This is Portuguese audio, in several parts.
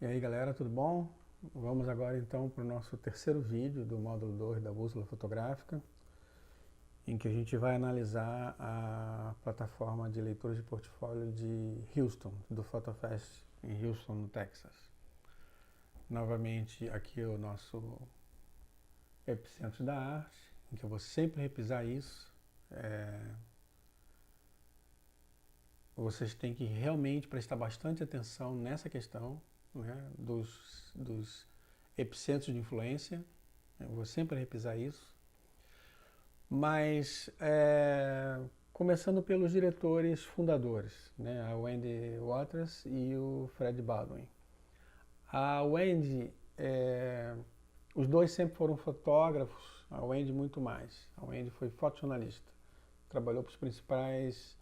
E aí galera, tudo bom? Vamos agora então para o nosso terceiro vídeo do módulo 2 da bússola fotográfica, em que a gente vai analisar a plataforma de leitura de portfólio de Houston, do PhotoFest em Houston, no Texas. Novamente aqui é o nosso epicentro da arte, em que eu vou sempre repisar isso. Vocês têm que realmente prestar bastante atenção nessa questão, né, dos epicentros de influência. Eu vou sempre repisar isso. Mas, começando pelos diretores fundadores, né, a Wendy Waters e o Fred Baldwin. A Wendy, os dois sempre foram fotógrafos, a Wendy muito mais. A Wendy foi fotojornalista, trabalhou para os principais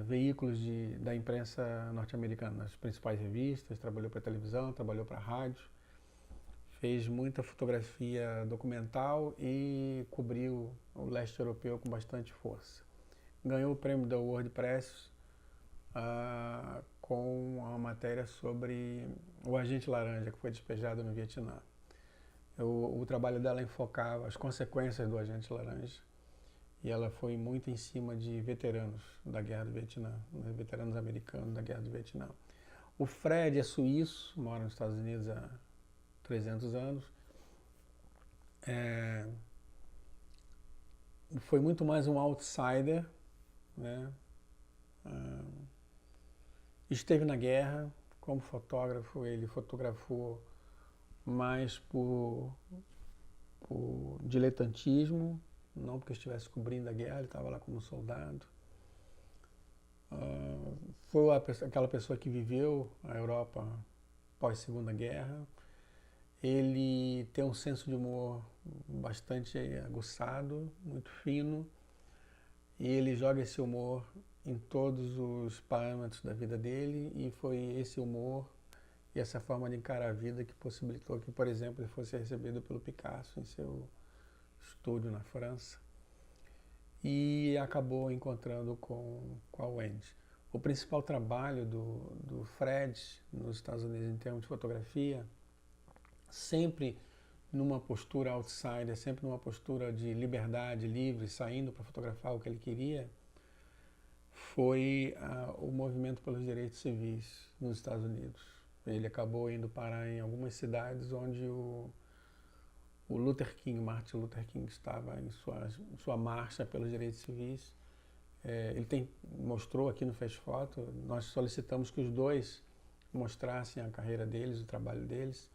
veículos da imprensa norte-americana, as principais revistas, trabalhou para televisão, trabalhou para rádio, fez muita fotografia documental e cobriu o leste europeu com bastante força. Ganhou o prêmio da WordPress com uma matéria sobre o agente laranja que foi despejado no Vietnã. O trabalho dela enfocava as consequências do agente laranja. E ela foi muito em cima de veteranos da Guerra do Vietnã, veteranos americanos da Guerra do Vietnã. O Fred é suíço, mora nos Estados Unidos há 300 anos. Foi muito mais um outsider, né? Esteve na guerra, como fotógrafo, ele fotografou mais por diletantismo, não porque estivesse cobrindo a guerra, ele estava lá como soldado. Foi aquela pessoa que viveu a Europa pós-Segunda Guerra. Ele tem um senso de humor bastante aguçado, muito fino, e ele joga esse humor em todos os parâmetros da vida dele, e foi esse humor e essa forma de encarar a vida que possibilitou que, por exemplo, ele fosse recebido pelo Picasso em seu estúdio na França, e acabou encontrando com a Wendy. O principal trabalho do Fred nos Estados Unidos em termos de fotografia, sempre numa postura outsider, sempre numa postura de liberdade, livre, saindo para fotografar o que ele queria, foi o movimento pelos direitos civis nos Estados Unidos. Ele acabou indo parar em algumas cidades onde o Martin Luther King estava em sua marcha pelos direitos civis. Ele mostrou aqui no Fast Foto, nós solicitamos que os dois mostrassem a carreira deles, o trabalho deles,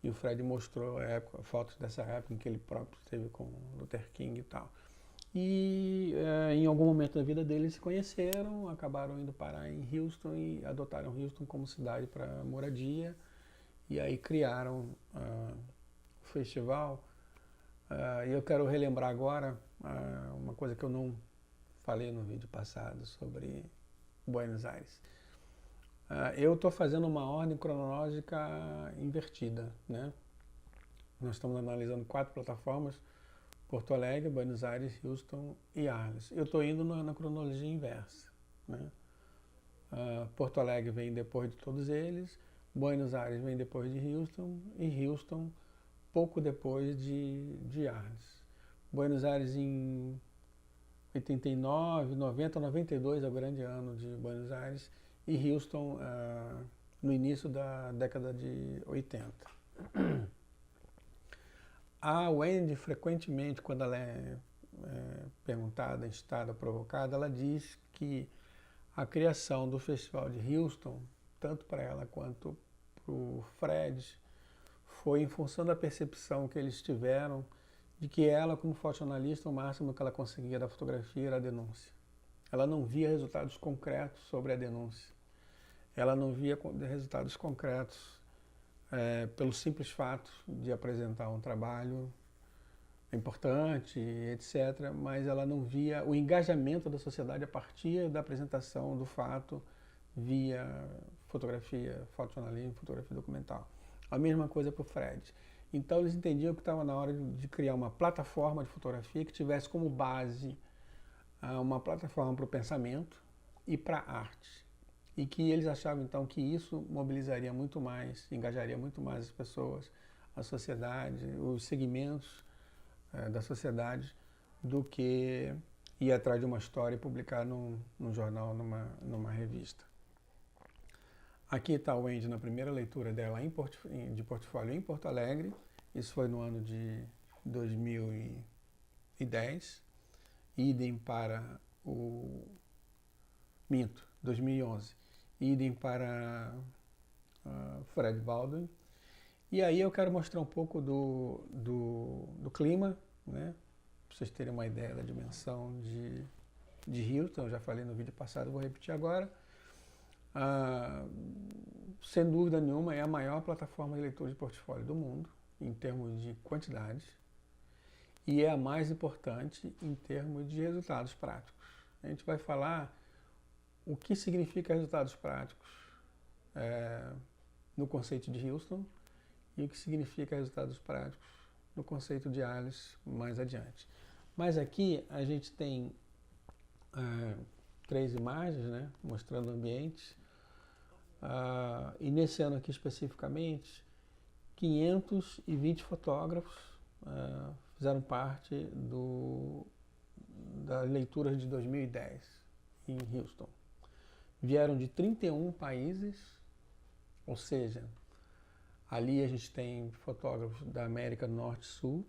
e o Fred mostrou fotos dessa época em que ele próprio esteve com Luther King e tal. E em algum momento da vida deles se conheceram, acabaram indo parar em Houston e adotaram Houston como cidade para moradia, e aí criaram o festival. E eu quero relembrar agora uma coisa que eu não falei no vídeo passado sobre Buenos Aires. Eu estou fazendo uma ordem cronológica invertida, né? Nós estamos analisando 4 plataformas: Porto Alegre, Buenos Aires, Houston e Arles. Eu estou indo na cronologia inversa, né? Porto Alegre vem depois de todos eles, Buenos Aires vem depois de Houston e Houston pouco depois de Arles. Buenos Aires em 89, 90, 92 é o grande ano de Buenos Aires, e Houston no início da década de 80. A Wendy, frequentemente, quando ela é perguntada, instada, provocada, ela diz que a criação do Festival de Houston, tanto para ela quanto para o Fred, foi em função da percepção que eles tiveram de que ela, como fotojornalista, o máximo que ela conseguia da fotografia era a denúncia. Ela não via resultados concretos sobre a denúncia. Ela não via resultados concretos pelo simples fato de apresentar um trabalho importante, etc., mas ela não via o engajamento da sociedade a partir da apresentação do fato via fotografia, fotojornalismo, fotografia documental. A mesma coisa para o Fred. Então eles entendiam que estava na hora de criar uma plataforma de fotografia que tivesse como base uma plataforma para o pensamento e para a arte. e que eles achavam então que isso mobilizaria muito mais, engajaria muito mais as pessoas, a sociedade, os segmentos da sociedade, do que ir atrás de uma história e publicar num jornal, numa revista. Aqui está a Wendy na primeira leitura dela de portfólio em Porto Alegre. Isso foi no ano de 2010. Idem para 2011. Idem para Fred Baldwin. E aí eu quero mostrar um pouco do clima, né? Para vocês terem uma ideia da dimensão de Houston. Eu já falei no vídeo passado, vou repetir agora. Sem dúvida nenhuma, é a maior plataforma de leitura de portfólio do mundo, em termos de quantidade, e é a mais importante em termos de resultados práticos. A gente vai falar o que significa resultados práticos no conceito de Houston e o que significa resultados práticos no conceito de Alice mais adiante. Mas aqui a gente tem 3 imagens, né, mostrando ambientes. E nesse ano aqui especificamente, 520 fotógrafos fizeram parte das leituras de 2010 em Houston. Vieram de 31 países, ou seja, ali a gente tem fotógrafos da América Norte e Sul,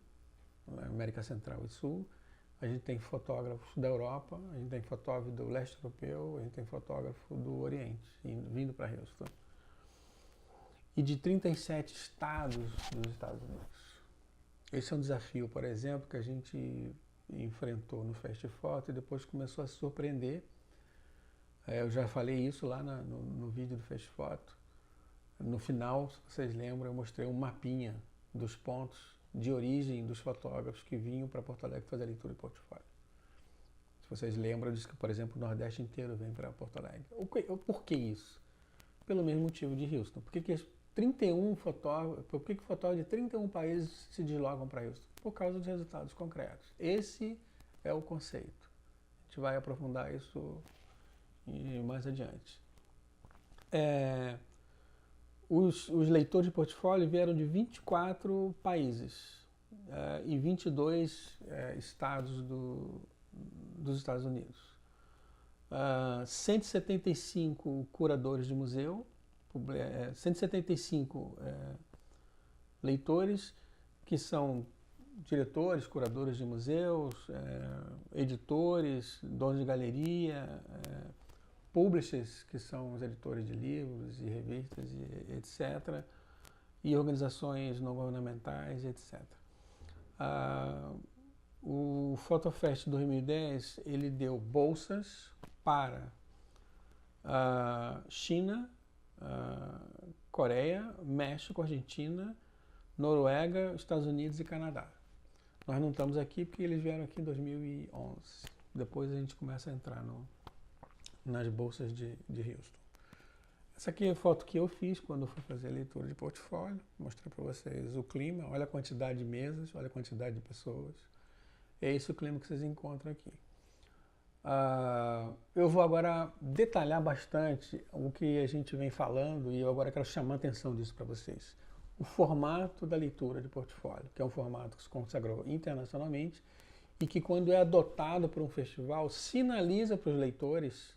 América Central e Sul, a gente tem fotógrafos da Europa, a gente tem fotógrafo do leste europeu, a gente tem fotógrafo do Oriente, vindo para Houston. E de 37 estados dos Estados Unidos. Esse é um desafio, por exemplo, que a gente enfrentou no Festifoto e depois começou a se surpreender. Eu já falei isso lá no vídeo do Festifoto. No final, se vocês lembram, eu mostrei um mapinha dos pontos de origem dos fotógrafos que vinham para Porto Alegre fazer leitura de portfólio. Se vocês lembram, eu disse que, por exemplo, o Nordeste inteiro vem para Porto Alegre. Por que isso? Pelo mesmo motivo de Houston. Por que 31 fotógrafos, por que fotógrafos de 31 países se deslocam para Houston? Por causa dos resultados concretos. Esse é o conceito. A gente vai aprofundar isso mais adiante. Os leitores de portfólio vieram de 24 países e 22 estados dos Estados Unidos. 175 curadores de museu, 175 leitores, que são diretores, curadores de museus, editores, donos de galeria, publishers, que são os editores de livros e revistas, e etc., e organizações não governamentais, etc. O Fotofest 2010, ele deu bolsas para China, Coreia, México, Argentina, Noruega, Estados Unidos e Canadá. Nós não estamos aqui porque eles vieram aqui em 2011. Depois a gente começa a entrar nas bolsas de Houston. Essa aqui é a foto que eu fiz quando eu fui fazer a leitura de portfólio. Mostrar para vocês o clima. Olha a quantidade de mesas, olha a quantidade de pessoas. É esse o clima que vocês encontram aqui. Eu vou agora detalhar bastante o que a gente vem falando e eu agora quero chamar a atenção disso para vocês. O formato da leitura de portfólio, que é um formato que se consagrou internacionalmente e que, quando é adotado por um festival, sinaliza para os leitores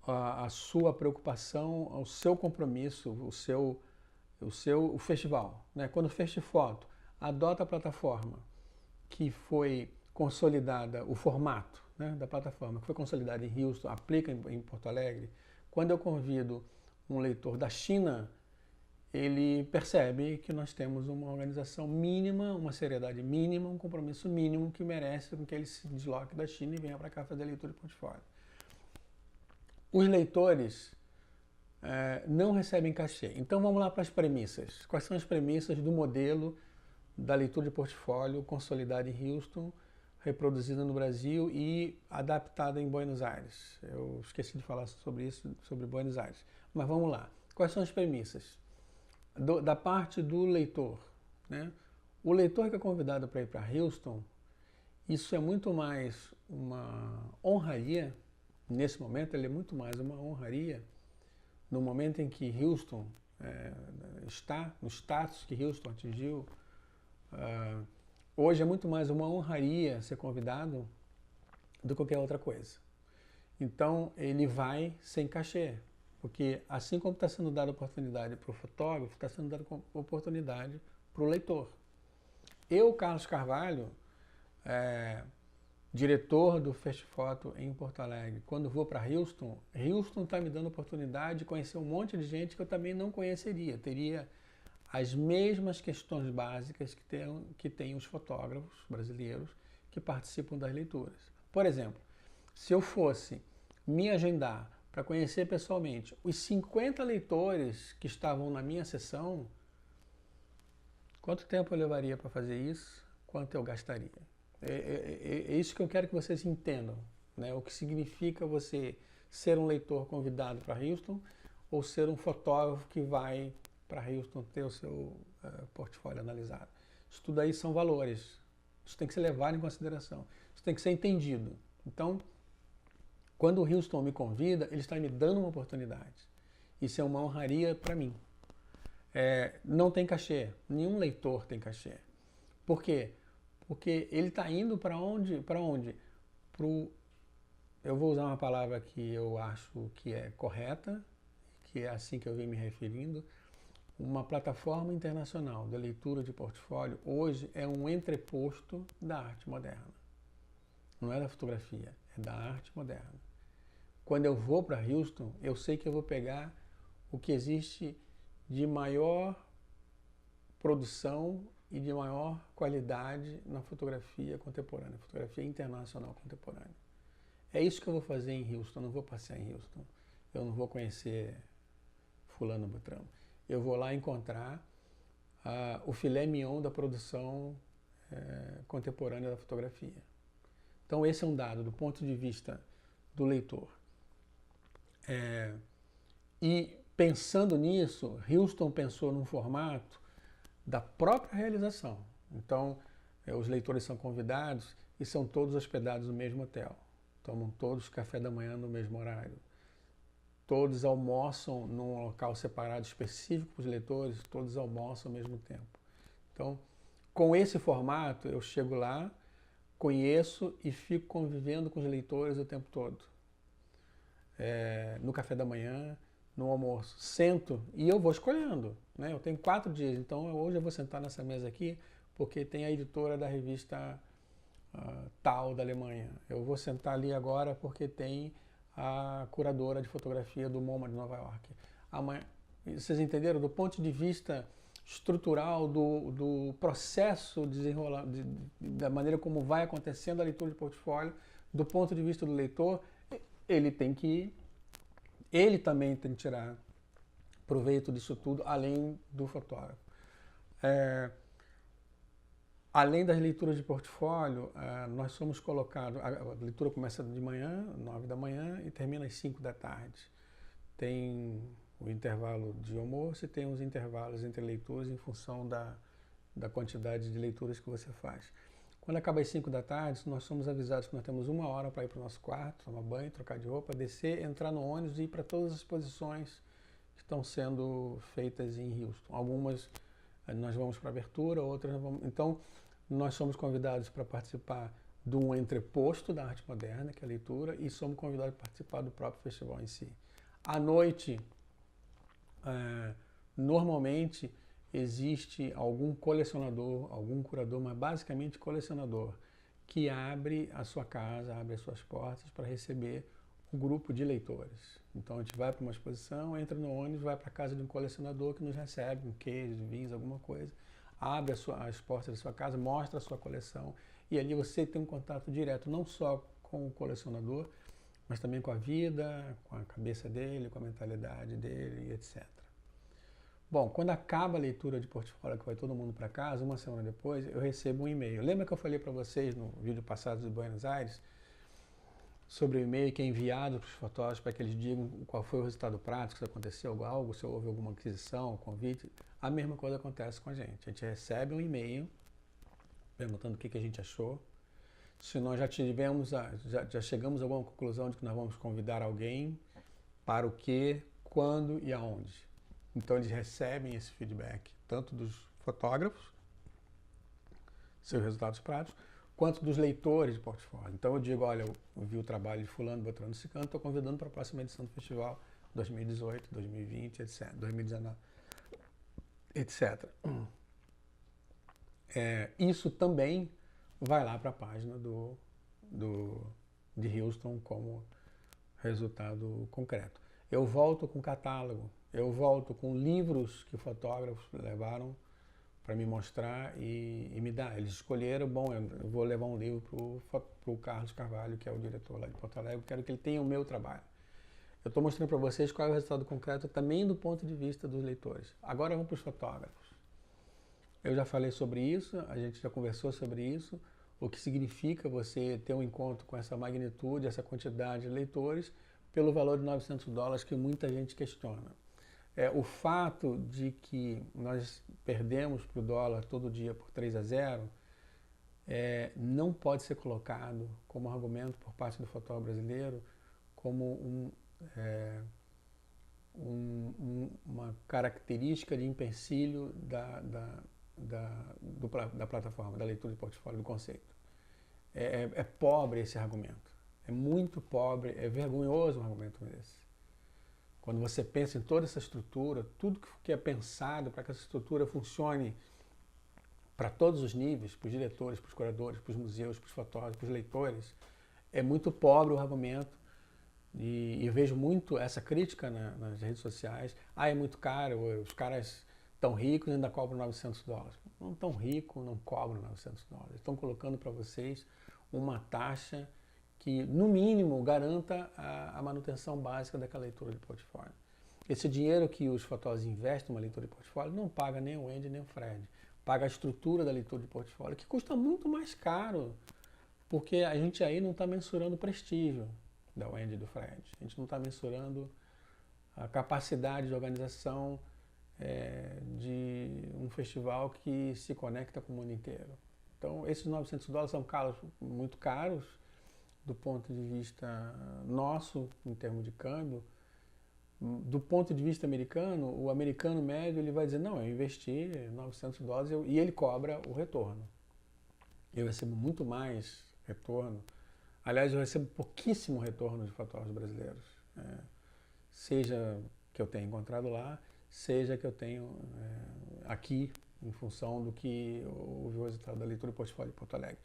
a sua preocupação, o seu compromisso, o festival, né? Quando o Festifoto adota a plataforma que foi consolidada, o formato, né, da plataforma que foi consolidada em Houston, aplica em Porto Alegre, quando eu convido um leitor da China, ele percebe que nós temos uma organização mínima, uma seriedade mínima, um compromisso mínimo que merece com que ele se desloque da China e venha para cá fazer leitura de portfólio. Os leitores não recebem cachê. Então vamos lá para as premissas. Quais são as premissas do modelo da leitura de portfólio consolidada em Houston, reproduzida no Brasil e adaptada em Buenos Aires? Eu esqueci de falar sobre isso, sobre Buenos Aires. Mas vamos lá. Quais são as premissas? Da parte do leitor, né? O leitor que é convidado para ir para Houston Isso é muito mais uma honraria, nesse momento ele é muito mais uma honraria, no momento em que Houston está, no status que Houston atingiu, hoje é muito mais uma honraria ser convidado do que qualquer outra coisa. Então ele vai sem cachê, porque assim como está sendo dada oportunidade para o fotógrafo, está sendo dada oportunidade para o leitor. Eu, Carlos Carvalho, diretor do Festfoto em Porto Alegre, quando vou para Houston, Houston está me dando a oportunidade de conhecer um monte de gente que eu também não conheceria. Teria as mesmas questões básicas que tem os fotógrafos brasileiros que participam das leituras. Por exemplo, se eu fosse me agendar para conhecer pessoalmente os 50 leitores que estavam na minha sessão, quanto tempo eu levaria para fazer isso? Quanto eu gastaria? É isso que eu quero que vocês entendam, né? O que significa você ser um leitor convidado para Houston ou ser um fotógrafo que vai para Houston ter o seu portfólio analisado. Isso tudo aí são valores. Isso tem que ser levado em consideração. Isso tem que ser entendido. Então, quando o Houston me convida, ele está me dando uma oportunidade. Isso é uma honraria para mim. Não tem cachê. Nenhum leitor tem cachê. Por quê? Porque ele está indo para onde? Para onde? Eu vou usar uma palavra que eu acho que é correta, que é assim que eu venho me referindo. Uma plataforma internacional de leitura de portfólio hoje é um entreposto da arte moderna. Não é da fotografia, é da arte moderna. Quando eu vou para Houston, eu sei que eu vou pegar o que existe de maior produção e de maior qualidade na fotografia contemporânea, fotografia internacional contemporânea. É isso que eu vou fazer em Houston, eu não vou passear em Houston, eu não vou conhecer fulano Beltrano. Eu vou lá encontrar o filé mignon da produção contemporânea da fotografia. Então esse é um dado do ponto de vista do leitor. E pensando nisso, Houston pensou num formato da própria realização. Então, os leitores são convidados e são todos hospedados no mesmo hotel. Tomam todos café da manhã no mesmo horário. Todos almoçam num local separado específico para os leitores, todos almoçam ao mesmo tempo. Então, com esse formato, eu chego lá, conheço e fico convivendo com os leitores o tempo todo. No café da manhã, no almoço. Sento e eu vou escolhendo, né? Eu tenho 4 dias, então hoje eu vou sentar nessa mesa aqui porque tem a editora da revista tal da Alemanha. Eu vou sentar ali agora porque tem a curadora de fotografia do MoMA de Nova York. Vocês entenderam? Do ponto de vista estrutural do processo da maneira como vai acontecendo a leitura de portfólio, do ponto de vista do leitor, ele também tem que tirar proveito disso tudo, além do fotógrafo. Além das leituras de portfólio, nós somos colocados... A leitura começa de manhã, 9 da manhã, e termina às 5 da tarde. Tem o intervalo de almoço e tem os intervalos entre leituras em função da quantidade de leituras que você faz. Quando acaba às 5 da tarde, nós somos avisados que nós temos 1 hora para ir para o nosso quarto, tomar banho, trocar de roupa, descer, entrar no ônibus e ir para todas as exposições que estão sendo feitas em Houston. Algumas nós vamos para abertura, outras nós vamos... Então, nós somos convidados para participar de um entreposto da arte moderna, que é a leitura, e somos convidados para participar do próprio festival em si. À noite, normalmente, existe algum colecionador, algum curador, mas basicamente colecionador, que abre a sua casa, abre as suas portas para receber um grupo de leitores. Então a gente vai para uma exposição, entra no ônibus, vai para a casa de um colecionador que nos recebe um queijo, vinhos, alguma coisa, abre as portas da sua casa, mostra a sua coleção e ali você tem um contato direto não só com o colecionador, mas também com a vida, com a cabeça dele, com a mentalidade dele, etc. Bom, quando acaba a leitura de portfólio, que vai todo mundo para casa, 1 semana depois, eu recebo um e-mail. Lembra que eu falei para vocês no vídeo passado de Buenos Aires sobre o e-mail que é enviado para os fotógrafos para que eles digam qual foi o resultado prático, se aconteceu algo, se houve alguma aquisição, convite? A mesma coisa acontece com a gente. A gente recebe um e-mail perguntando o que a gente achou, se nós já chegamos a alguma conclusão de que nós vamos convidar alguém para o quê, quando e aonde. Então eles recebem esse feedback, tanto dos fotógrafos, seus resultados práticos, quanto dos leitores de portfólio. Então eu digo, olha, eu vi o trabalho de fulano, Beltrano, Ciclano, estou convidando para a próxima edição do festival 2018, 2020, etc., 2019, etc. Isso também vai lá para a página de Houston como resultado concreto. Eu volto com catálogo, eu volto com livros que fotógrafos levaram para me mostrar e me dar. Eles escolheram, bom, eu vou levar um livro para o Carlos Carvalho, que é o diretor lá de Porto Alegre, eu quero que ele tenha o meu trabalho. Eu estou mostrando para vocês qual é o resultado concreto também do ponto de vista dos leitores. Agora vamos para os fotógrafos. Eu já falei sobre isso, a gente já conversou sobre isso, o que significa você ter um encontro com essa magnitude, essa quantidade de leitores, pelo valor de $900 que muita gente questiona. O fato de que nós perdemos para o dólar todo dia por 3-0 não pode ser colocado como argumento por parte do fotógrafo brasileiro como uma característica de empecilho da plataforma, da leitura de portfólio, do conceito. É pobre esse argumento, é muito pobre, é vergonhoso um argumento desse. Quando você pensa em toda essa estrutura, tudo que é pensado para que essa estrutura funcione para todos os níveis, para os diretores, para os curadores, para os museus, para os fotógrafos, para os leitores, é muito pobre o argumento. E eu vejo muito essa crítica nas redes sociais. É muito caro, os caras tão ricos e ainda cobram $900. Não tão ricos, não cobram $900. Estão colocando para vocês uma taxa que, no mínimo, garanta a manutenção básica daquela leitura de portfólio. Esse dinheiro que os fotógrafos investem numa leitura de portfólio não paga nem o Andy nem o Fred. Paga a estrutura da leitura de portfólio, que custa muito mais caro, porque a gente aí não está mensurando o prestígio da Wendy e do Fred. A gente não está mensurando a capacidade de organização de um festival que se conecta com o mundo inteiro. Então, esses $900 são muito caros do ponto de vista nosso, em termos de câmbio. Do ponto de vista americano, o americano médio ele vai dizer, não, eu investi $900 e ele cobra o retorno. Eu recebo muito mais retorno. Aliás, eu recebo pouquíssimo retorno de fotógrafos brasileiros. Seja que eu tenha encontrado lá, seja que eu tenho aqui, em função do que houve o resultado da leitura de portfólio de Porto Alegre.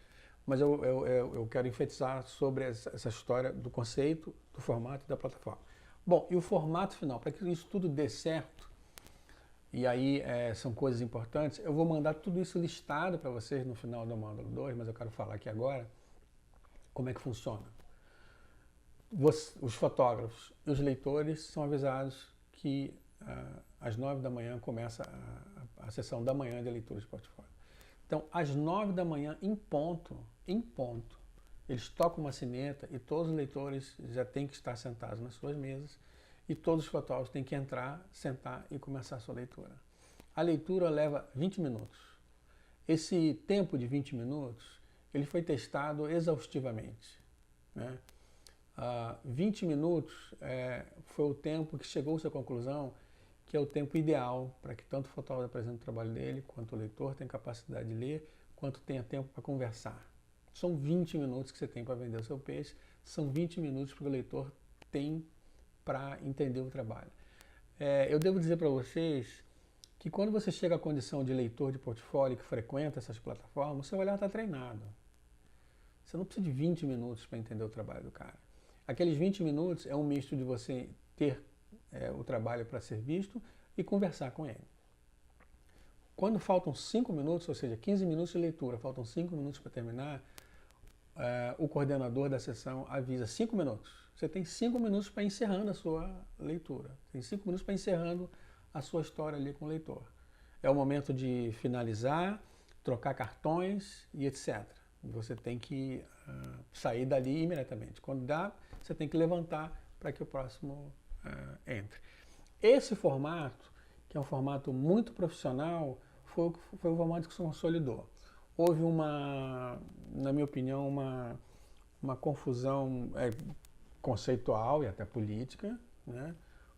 Mas eu quero enfatizar sobre essa história do conceito, do formato e da plataforma. Bom, e o formato final, para que isso tudo dê certo, e aí são coisas importantes, eu vou mandar tudo isso listado para vocês no final do módulo 2, mas eu quero falar aqui agora como é que funciona. Os fotógrafos e os leitores são avisados que às 9 da manhã começa a sessão da manhã de leitura de portfólio. Então, às 9 da manhã, em ponto, eles tocam uma sineta e todos os leitores já têm que estar sentados nas suas mesas e todos os fotógrafos têm que entrar, sentar e começar a sua leitura. A leitura leva 20 minutos. Esse tempo de 20 minutos, ele foi testado exaustivamente, né? 20 minutos foi o tempo que chegou-se à conclusão que é o tempo ideal para que tanto o fotógrafo apresente o trabalho dele, quanto o leitor tenha capacidade de ler, quanto tenha tempo para conversar. São 20 minutos que você tem para vender o seu peixe, são 20 minutos que o leitor tem para entender o trabalho. Eu devo dizer para vocês que quando você chega à condição de leitor de portfólio que frequenta essas plataformas, o seu olhar está treinado. Você não precisa de 20 minutos para entender o trabalho do cara. Aqueles 20 minutos é um misto de você ter o trabalho para ser visto e conversar com ele. Quando faltam 5 minutos, ou seja, 15 minutos de leitura, faltam 5 minutos para terminar, o coordenador da sessão avisa 5 minutos. Você tem 5 minutos para encerrando a sua leitura. Tem 5 minutos para encerrando a sua história ali com o leitor. É o momento de finalizar, trocar cartões e etc. Você tem que sair dali imediatamente. Quando dá, você tem que levantar para que o próximo entre. Esse formato, que é um formato muito profissional, foi o formato que se consolidou. houve na minha opinião, uma confusão conceitual e até política, né,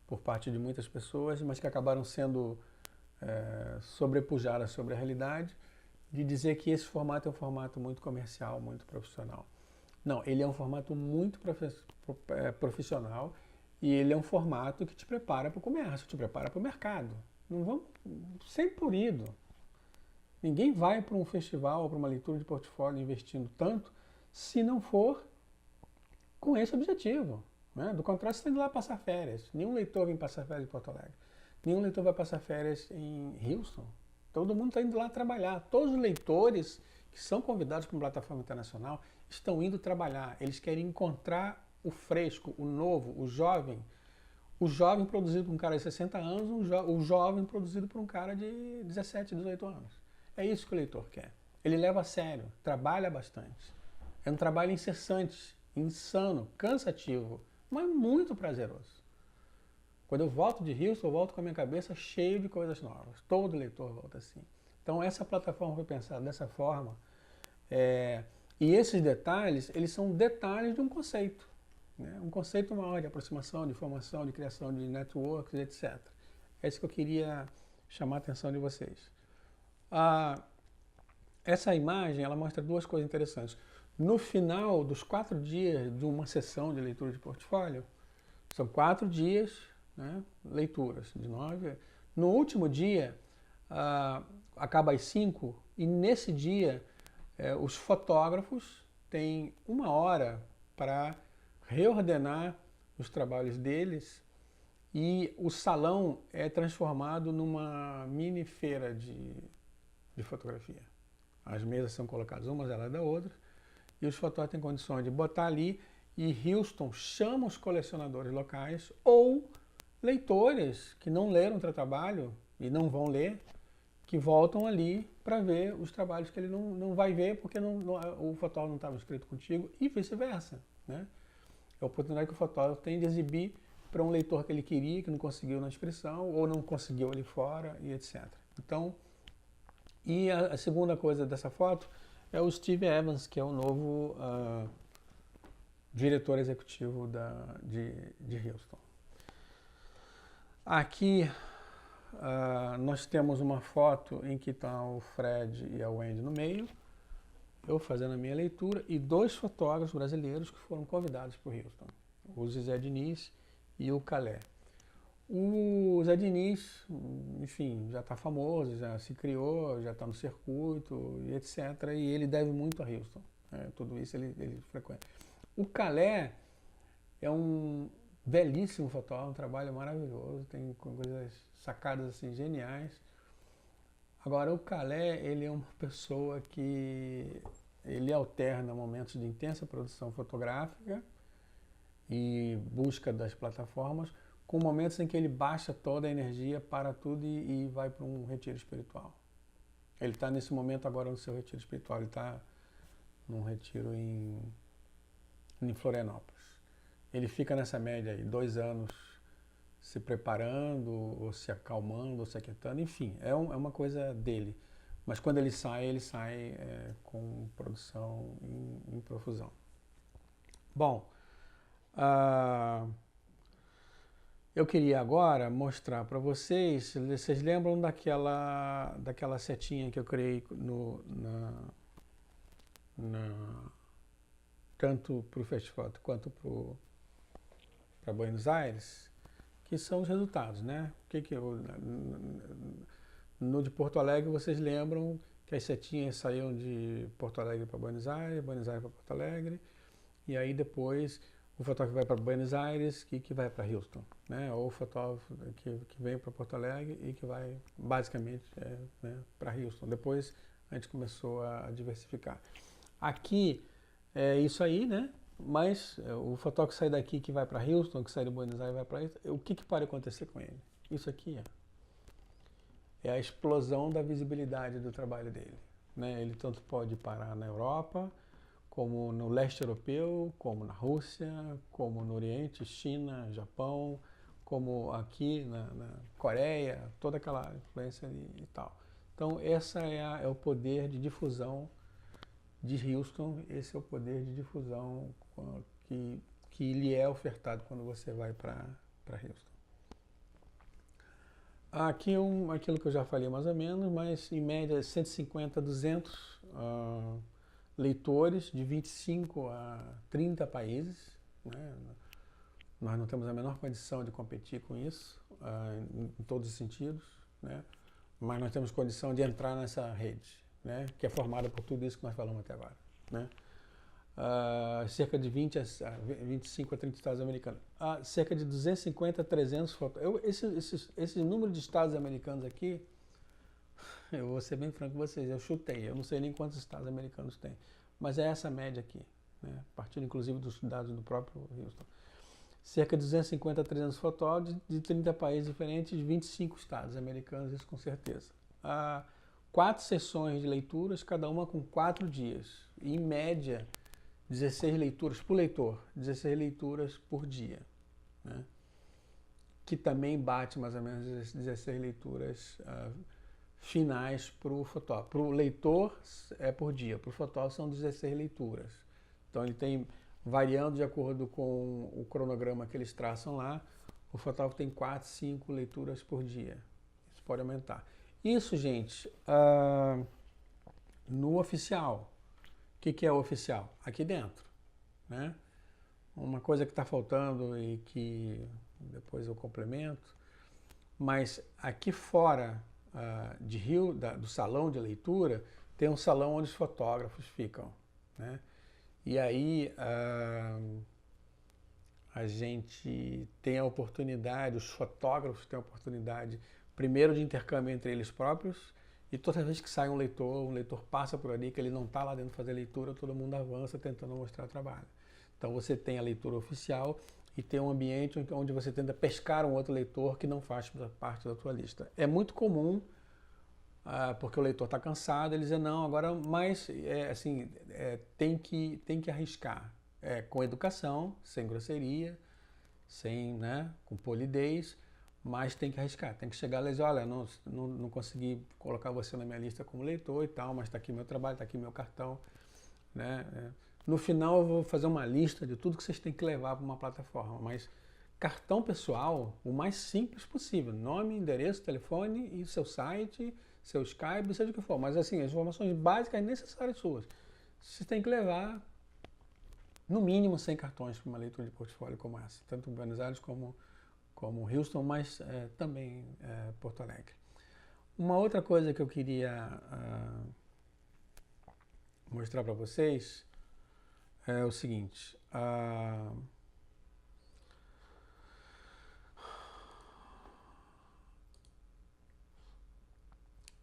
por parte de muitas pessoas, mas que acabaram sendo sobrepujadas sobre a realidade, de dizer que esse formato é um formato muito comercial, muito profissional. Não, ele é um formato muito profissional e ele é um formato que te prepara para o comércio, te prepara para o mercado. Não vamos sem purido. Ninguém vai para um festival ou para uma leitura de portfólio investindo tanto se não for com esse objetivo. Né? Do contrário, você está indo lá passar férias. Nenhum leitor vem passar férias em Porto Alegre. Nenhum leitor vai passar férias em Houston. Todo mundo está indo lá trabalhar. Todos os leitores que são convidados para uma plataforma internacional estão indo trabalhar. Eles querem encontrar o fresco, o novo, o jovem. O jovem produzido por um cara de 60 anos, o jovem produzido por um cara de 17, 18 anos. É isso que o leitor quer. Ele leva a sério, trabalha bastante. É um trabalho incessante, insano, cansativo, mas muito prazeroso. Quando eu volto de Houston, eu volto com a minha cabeça cheia de coisas novas. Todo leitor volta assim. Então essa plataforma foi pensada dessa forma. E esses detalhes, eles são detalhes de um conceito. Né? Um conceito maior de aproximação, de formação, de criação de networks, etc. É isso que eu queria chamar a atenção de vocês. Essa imagem, ela mostra duas coisas interessantes. No final dos 4 dias de uma sessão de leitura de portfólio, são 4 dias, né, leituras, de 9. No último dia, acaba às 5, e nesse dia, os fotógrafos têm 1 hora para reordenar os trabalhos deles e o salão é transformado numa mini feira de fotografia. As mesas são colocadas umas ao lado da outra e os fotógrafos têm condições de botar ali, e Houston chama os colecionadores locais ou leitores que não leram o trabalho e não vão ler, que voltam ali para ver os trabalhos que ele não vai ver porque o fotógrafo não estava inscrito contigo, e vice-versa. Né? É a oportunidade que o fotógrafo tem de exibir para um leitor que ele queria, que não conseguiu na inscrição ou não conseguiu ali fora, e etc. Então, e a segunda coisa dessa foto é o Steve Evans, que é o novo diretor executivo de Houston. Aqui nós temos uma foto em que está o Fred e a Wendy no meio, eu fazendo a minha leitura, e 2 fotógrafos brasileiros que foram convidados por Houston, o Zé Diniz e o Calé. O Zé Diniz, enfim, já está famoso, já se criou, já está no circuito, e etc. E ele deve muito a Houston. Tudo isso ele frequenta. O Calé é um belíssimo fotógrafo, um trabalho maravilhoso, tem coisas, sacadas assim geniais. Agora, o Calé, ele é uma pessoa que ele alterna momentos de intensa produção fotográfica e busca das plataformas, com momentos em que ele baixa toda a energia, para tudo e vai para um retiro espiritual. Ele está nesse momento agora no seu retiro espiritual, ele está num retiro em Florianópolis. Ele fica nessa média aí, 2 anos se preparando, ou se acalmando, ou se aquietando, enfim, é uma coisa dele. Mas quando ele sai com produção em profusão. Bom, eu queria agora mostrar para vocês lembram daquela setinha que eu criei tanto para o Festival quanto para Buenos Aires, que são os resultados, né? No de Porto Alegre, vocês lembram que as setinhas saíam de Porto Alegre para Buenos Aires para Porto Alegre, e aí depois o fotógrafo vai para Buenos Aires e que vai para Houston, né? Ou o fotógrafo que vem para Porto Alegre e que vai basicamente para Houston. Depois a gente começou a diversificar. Aqui é isso aí, né? Mas o fotógrafo sai daqui que vai para Houston, que sai de Buenos Aires e vai para Houston, o que pode acontecer com ele? Isso aqui é a explosão da visibilidade do trabalho dele. Né? Ele tanto pode parar na Europa, como no leste europeu, como na Rússia, como no Oriente, China, Japão, como aqui na Coreia, toda aquela influência e tal. Então, essa é o poder de difusão de Houston, esse é o poder de difusão que lhe é ofertado quando você vai para Houston. Aqui aquilo que eu já falei mais ou menos, mas em média 150 a 200 leitores de 25 a 30 países, né? Nós não temos a menor condição de competir com isso, em todos os sentidos, né? Mas nós temos condição de entrar nessa rede, né? Que é formada por tudo isso que nós falamos até agora, né? Cerca de 25 a 30 estados americanos. Cerca de 250 a 300 fotógrafos. Esse número de estados americanos aqui, eu vou ser bem franco com vocês, eu chutei, eu não sei nem quantos estados americanos tem, mas é essa média aqui, né? Partindo inclusive dos dados do próprio Houston. Cerca de 250 a 300 fotógrafos de 30 países diferentes, 25 estados americanos, isso com certeza. 4 sessões de leituras, cada uma com 4 dias. Em média, 16 leituras por leitor, 16 leituras por dia, né? Que também bate mais ou menos 16 leituras finais para o fotógrafo. Para o leitor é por dia, para o fotógrafo são 16 leituras. Então ele tem, variando de acordo com o cronograma que eles traçam lá, o fotógrafo tem 4, 5 leituras por dia. Isso pode aumentar. Isso, gente, no oficial. O que é o oficial? Aqui dentro, né? Uma coisa que está faltando e que depois eu complemento, mas aqui fora do salão de leitura, tem um salão onde os fotógrafos ficam, né? E aí a gente tem a oportunidade, os fotógrafos têm a oportunidade, primeiro de intercâmbio entre eles próprios, e toda vez que sai um leitor passa por ali, que ele não está lá dentro fazer leitura, todo mundo avança tentando mostrar trabalho. Então você tem a leitura oficial e tem um ambiente onde você tenta pescar um outro leitor que não faz parte da tua lista. É muito comum, porque o leitor está cansado, ele dizer não, agora, mas tem que arriscar. Com educação, sem grosseria, com polidez, mas tem que arriscar, tem que chegar lá e dizer, olha, não consegui colocar você na minha lista como leitor e tal, mas está aqui meu trabalho, está aqui meu cartão, né? No final eu vou fazer uma lista de tudo que vocês têm que levar para uma plataforma, mas cartão pessoal, o mais simples possível, nome, endereço, telefone e seu site, seu Skype, seja o que for, mas assim, as informações básicas necessárias suas, vocês têm que levar no mínimo 100 cartões para uma leitura de portfólio como essa, tanto em Buenos Aires como Houston, mas também Porto Alegre. Uma outra coisa que eu queria mostrar para vocês é o seguinte.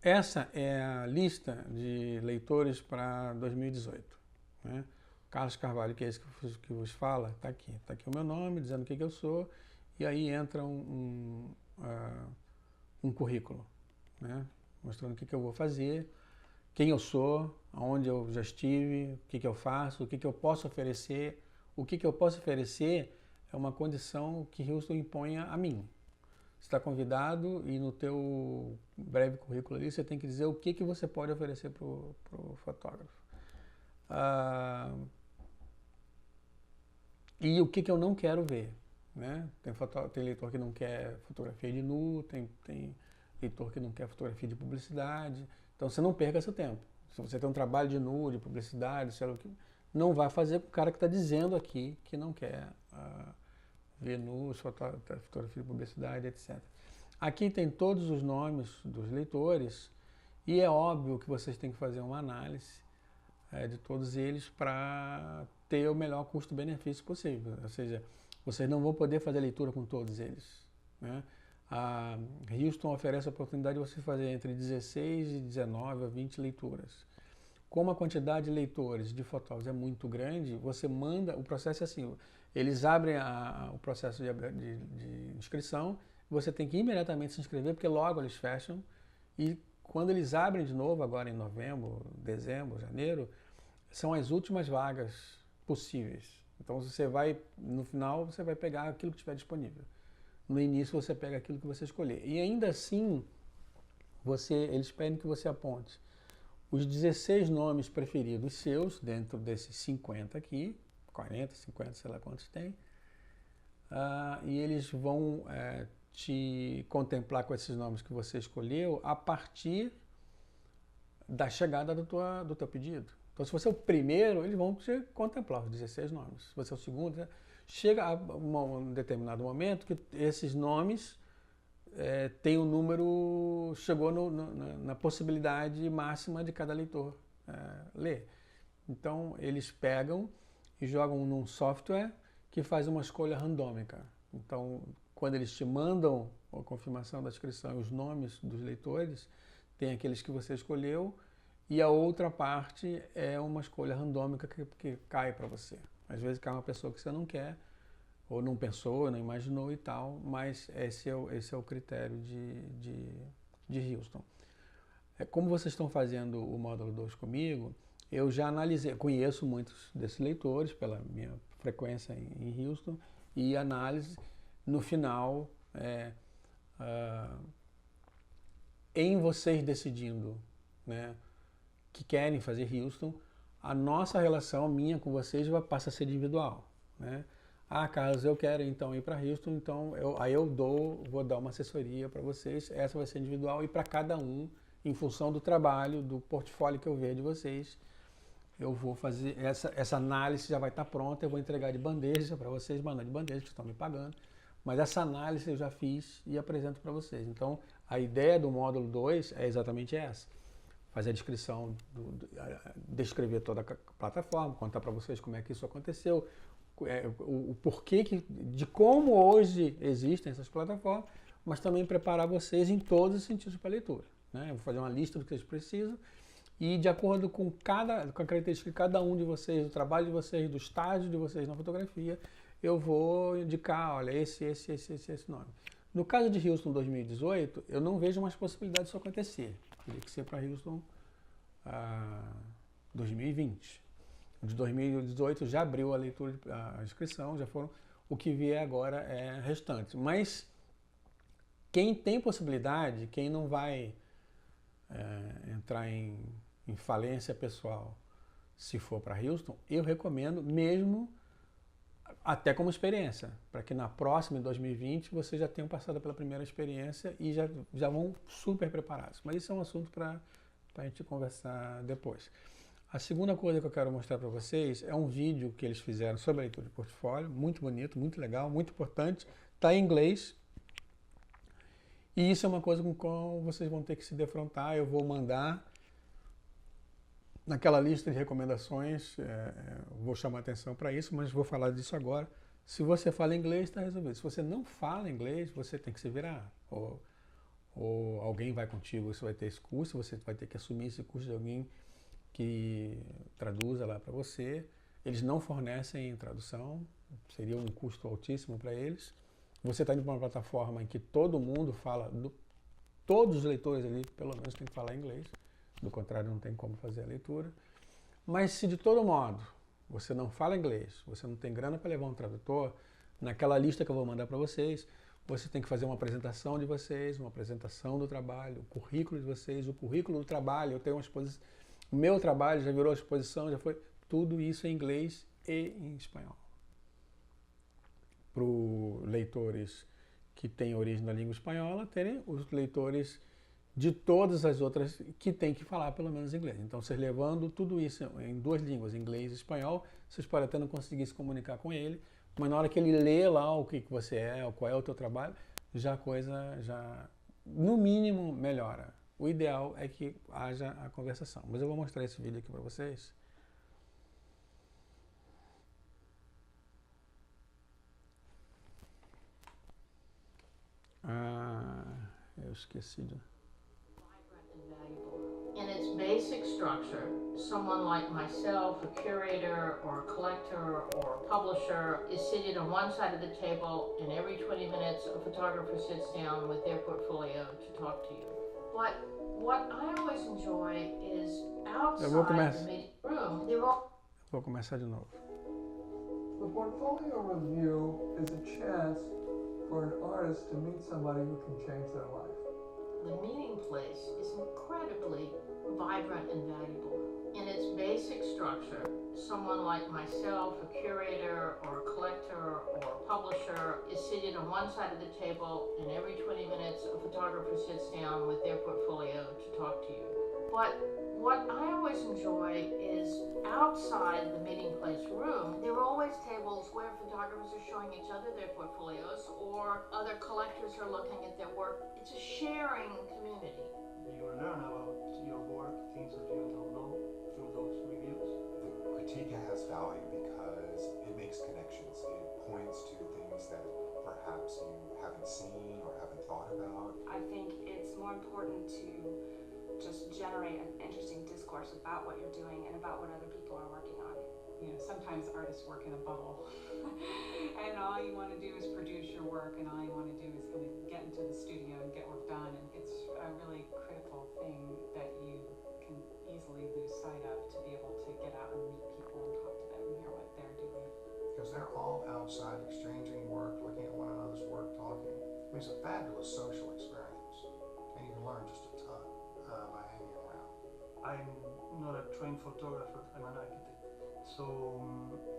Essa é a lista de leitores para 2018, né? Carlos Carvalho, que é esse que vos fala, está aqui. Está aqui o meu nome, dizendo o que eu sou, e aí entra um currículo, né? Mostrando o que eu vou fazer, quem eu sou, aonde eu já estive, o que eu faço, o que eu posso oferecer. O que eu posso oferecer é uma condição que Houston impõe a mim. Você está convidado e no teu breve currículo ali você tem que dizer o que você pode oferecer para o fotógrafo. E o que eu não quero ver, né? Tem leitor que não quer fotografia de nu, tem leitor que não quer fotografia de publicidade. Então você não perca seu tempo. Se você tem um trabalho de nu, de publicidade, sei lá o que, não vai fazer com o cara que está dizendo aqui que não quer ver nu, fotografia de publicidade, etc. Aqui tem todos os nomes dos leitores e é óbvio que vocês têm que fazer uma análise de todos eles para ter o melhor custo-benefício possível. Ou seja, vocês não vão poder fazer leitura com todos eles, né? A Houston oferece a oportunidade de você fazer entre 16 e 19 a 20 leituras. Como a quantidade de leitores de fotógrafos é muito grande, você manda, o processo é assim, eles abrem o processo de inscrição, você tem que imediatamente se inscrever, porque logo eles fecham, e quando eles abrem de novo, agora em novembro, dezembro, janeiro, são as últimas vagas possíveis. Então você vai, no final, você vai pegar aquilo que estiver disponível. No início você pega aquilo que você escolher. E ainda assim, eles pedem que você aponte os 16 nomes preferidos seus, dentro desses 50 aqui, 40, 50, sei lá quantos tem, e eles vão te contemplar com esses nomes que você escolheu a partir da chegada do teu pedido. Então, se você é o primeiro, eles vão te contemplar os 16 nomes. Se você é o segundo, chega a um determinado momento que esses nomes tem um número, chegou na possibilidade máxima de cada leitor ler. Então, eles pegam e jogam num software que faz uma escolha randômica. Então, quando eles te mandam a confirmação da inscrição e os nomes dos leitores, tem aqueles que você escolheu e a outra parte é uma escolha randômica que cai para você. Às vezes cai uma pessoa que você não quer, ou não pensou, não imaginou e tal, mas esse é o critério de Houston. Como vocês estão fazendo o módulo 2 comigo, eu já analisei, conheço muitos desses leitores pela minha frequência em Houston, e análise, no final, em vocês decidindo, né, que querem fazer Houston, a nossa relação, minha com vocês, passa a ser individual, né? Carlos, eu quero então ir para Houston, então vou dar uma assessoria para vocês, essa vai ser individual e para cada um, em função do trabalho, do portfólio que eu ver de vocês, eu vou fazer, essa análise já vai estar pronta, eu vou entregar de bandeja para vocês, mandar de bandeja, que estão me pagando, mas essa análise eu já fiz e apresento para vocês. Então, a ideia do módulo 2 é exatamente essa. Fazer a descrição, descrever toda a plataforma, contar para vocês como é que isso aconteceu, o porquê de como hoje existem essas plataformas, mas também preparar vocês em todos os sentidos para a leitura, né? Eu vou fazer uma lista do que vocês precisam e de acordo com a característica de cada um de vocês, do trabalho de vocês, do estágio de vocês na fotografia, eu vou indicar, olha, esse nome. No caso de Houston 2018, eu não vejo mais possibilidade disso acontecer. Teria que ser para Houston 2020. De 2018 já abriu a leitura, a inscrição, já foram. O que vier agora é restante. Mas quem tem possibilidade, quem não vai entrar em falência pessoal se for para Houston, eu recomendo mesmo até como experiência, para que na próxima, em 2020, vocês já tenham passado pela primeira experiência e já vão super preparados. Mas isso é um assunto para a gente conversar depois. A segunda coisa que eu quero mostrar para vocês é um vídeo que eles fizeram sobre a leitura de portfólio, muito bonito, muito legal, muito importante, está em inglês. E isso é uma coisa com a qual vocês vão ter que se defrontar. Eu vou mandar naquela lista de recomendações, vou chamar atenção para isso, mas vou falar disso agora. Se você fala inglês, está resolvido. Se você não fala inglês, você tem que se virar. Ou alguém vai contigo, você vai ter esse curso, você vai ter que assumir esse curso de alguém que traduza lá para você. Eles não fornecem tradução, seria um custo altíssimo para eles. Você está indo para uma plataforma em que todo mundo fala, todos os leitores ali, pelo menos, tem que falar inglês. Do contrário, não tem como fazer a leitura. Mas se de todo modo você não fala inglês, você não tem grana para levar um tradutor, naquela lista que eu vou mandar para vocês, você tem que fazer uma apresentação de vocês, uma apresentação do trabalho, o currículo de vocês, o currículo do trabalho. Eu tenho uma exposição, o meu trabalho já virou exposição, já foi tudo isso em inglês e em espanhol. Para os leitores que têm origem na língua espanhola, terem os leitores de todas as outras que tem que falar pelo menos inglês. Então, vocês levando tudo isso em duas línguas, inglês e espanhol, vocês podem até não conseguir se comunicar com ele, mas na hora que ele lê lá o que você é, qual é o teu trabalho, já a coisa, no mínimo, melhora. O ideal é que haja a conversação. Mas eu vou mostrar esse vídeo aqui para vocês. Eu esqueci de... In its basic structure, someone like myself, a curator or a collector or a publisher, is seated on one side of the table, and every 20 minutes a photographer sits down with their portfolio to talk to you. But what I always enjoy is outside the meeting room, Vou começar de novo. The portfolio review is a chance for an artist to meet somebody who can change their life. The meeting place is incredibly vibrant and valuable. In its basic structure, someone like myself, a curator or a collector or a publisher, is seated on one side of the table, and every 20 minutes a photographer sits down with their portfolio to talk to you. But what I always enjoy is outside the meeting place room, there are always tables where photographers are showing each other their portfolios or other collectors are looking at their work. It's a sharing community. You learn about your work, things that you don't know through those reviews. The critique has value because it makes connections. It points to things that perhaps you haven't seen or haven't thought about. I think it's more important to just generate an interesting discourse about what you're doing and about what other people are working on. You know, sometimes artists work in a bubble and all you want to do is produce your work and all you want to do is kind of get into the studio and get work done, and it's a really critical thing that you can easily lose sight of, to be able to get out and meet people and talk to them and hear what they're doing. Because they're all outside exchanging work, looking at one another's work, talking. I mean, it's a fabulous social experience. And you can learn just a ton by hanging around. I'm not a trained photographer, I'm an architect. So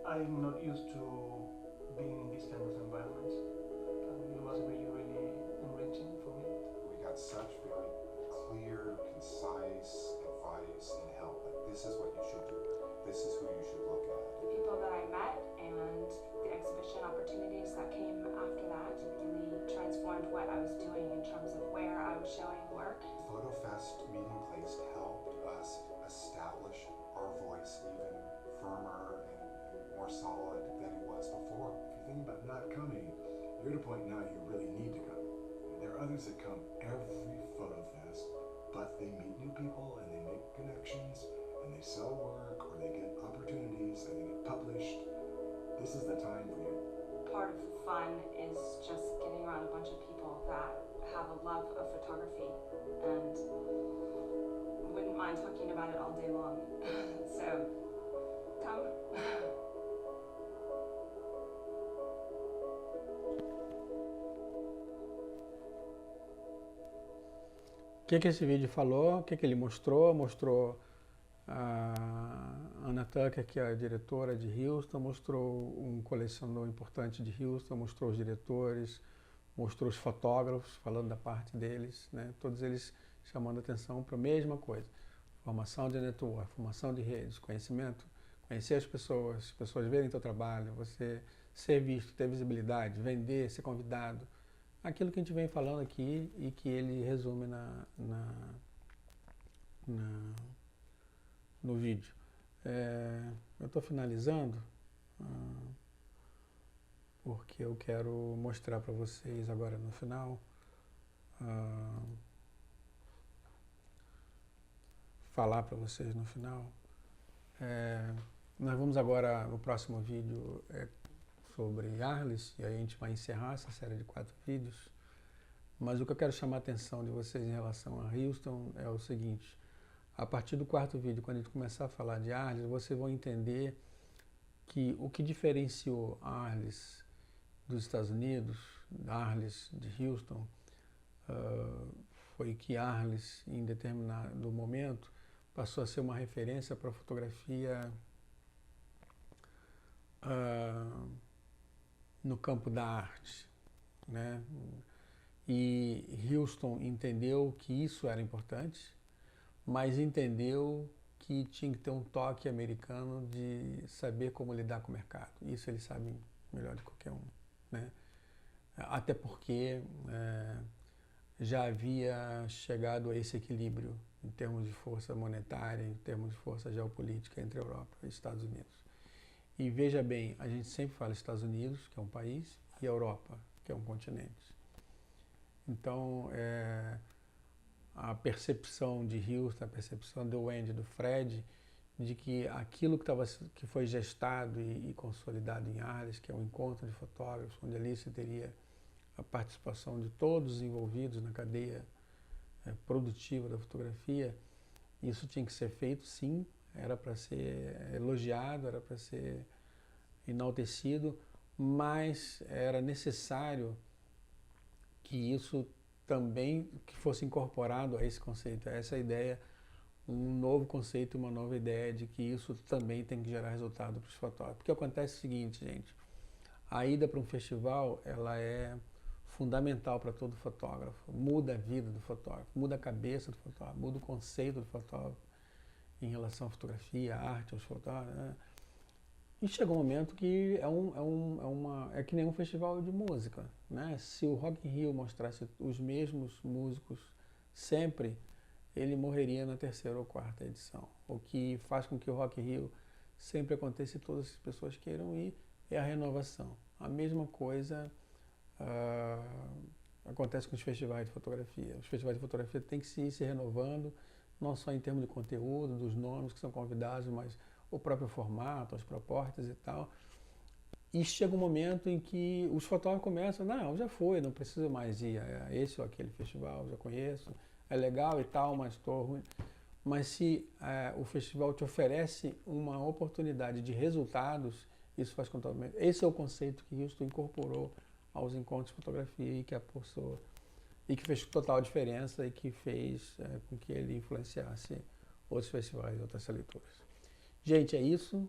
I'm not used to being in this kind of environment. It was really enriching for me. We got such very clear, concise advice and help. Like, this is what you should do. This is who you should look at. The people that I met and the exhibition opportunities that came after that really transformed what I was doing in terms of where I was showing work. PhotoFest meeting place helped us establish our voice even firmer and more solid than it was before. If you think about not coming, you're at a point now you really need to come. There are others that come every PhotoFest, but they meet new people and they make connections and they sell work or they get opportunities and they get published. This is the time for you. Part of the fun is just getting around a bunch of people that have a love of photography and wouldn't mind talking about it all day long. So, come. O que esse vídeo falou, o que ele mostrou? Mostrou a Anna Tucker, que é a diretora de Houston, mostrou um colecionador importante de Houston, mostrou os diretores, mostrou os fotógrafos, falando da parte deles, né? Todos eles chamando atenção para a mesma coisa. Formação de network, formação de redes, conhecimento, conhecer as pessoas verem teu trabalho, você ser visto, ter visibilidade, vender, ser convidado. Aquilo que a gente vem falando aqui e que ele resume no vídeo. Eu estou finalizando porque eu quero mostrar para vocês agora no final, falar para vocês no final. Nós vamos agora, no próximo vídeo, sobre Arles, e aí a gente vai encerrar essa série de 4 vídeos. Mas o que eu quero chamar a atenção de vocês em relação a Houston é o seguinte: a partir do 4º vídeo, quando a gente começar a falar de Arles, vocês vão entender que o que diferenciou Arles dos Estados Unidos, Arles de Houston, foi que Arles, em determinado momento, passou a ser uma referência para a fotografia no campo da arte, né? E Houston entendeu que isso era importante, mas entendeu que tinha que ter um toque americano de saber como lidar com o mercado. Isso eles sabem melhor de qualquer um, né? Até porque já havia chegado a esse equilíbrio em termos de força monetária, em termos de força geopolítica entre a Europa e os Estados Unidos. E veja bem, a gente sempre fala Estados Unidos, que é um país, e a Europa, que é um continente. Então, a percepção de Houston, a percepção do Wendy, do Fred, de que aquilo que foi gestado e consolidado em Arles, que é um encontro de fotógrafos, onde ali se teria a participação de todos os envolvidos na cadeia produtiva da fotografia, isso tinha que ser feito, sim, era para ser elogiado, era para ser enaltecido, mas era necessário que isso também que fosse incorporado a esse conceito, a essa ideia, um novo conceito, uma nova ideia de que isso também tem que gerar resultado para os fotógrafos. Porque acontece o seguinte, gente, a ida para um festival, ela é fundamental para todo fotógrafo, muda a vida do fotógrafo, muda a cabeça do fotógrafo, muda o conceito do fotógrafo em relação à fotografia, à arte, aos fotógrafos, né? E chega um momento que é que nem um festival de música, né? Se o Rock in Rio mostrasse os mesmos músicos sempre, ele morreria na 3ª ou 4ª edição. O que faz com que o Rock in Rio sempre aconteça e todas as pessoas queiram ir é a renovação. A mesma coisa acontece com os festivais de fotografia. Os festivais de fotografia têm que ir se renovando, não só em termos de conteúdo, dos nomes que são convidados, mas o próprio formato, as propostas e tal. E chega um momento em que os fotógrafos começam, não, já foi, não preciso mais ir a esse ou aquele festival, já conheço, é legal e tal, mas estou ruim. Mas se o festival te oferece uma oportunidade de resultados, isso faz totalmente. Esse é o conceito que Houston incorporou aos encontros de fotografia e que apostou, e que fez total diferença e que fez com que ele influenciasse outros festivais e outras leituras. Gente, é isso.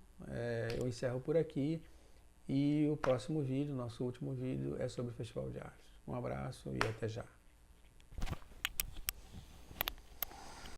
Eu encerro por aqui e o próximo vídeo, nosso último vídeo, é sobre o Festival de Arte. Um abraço e até já.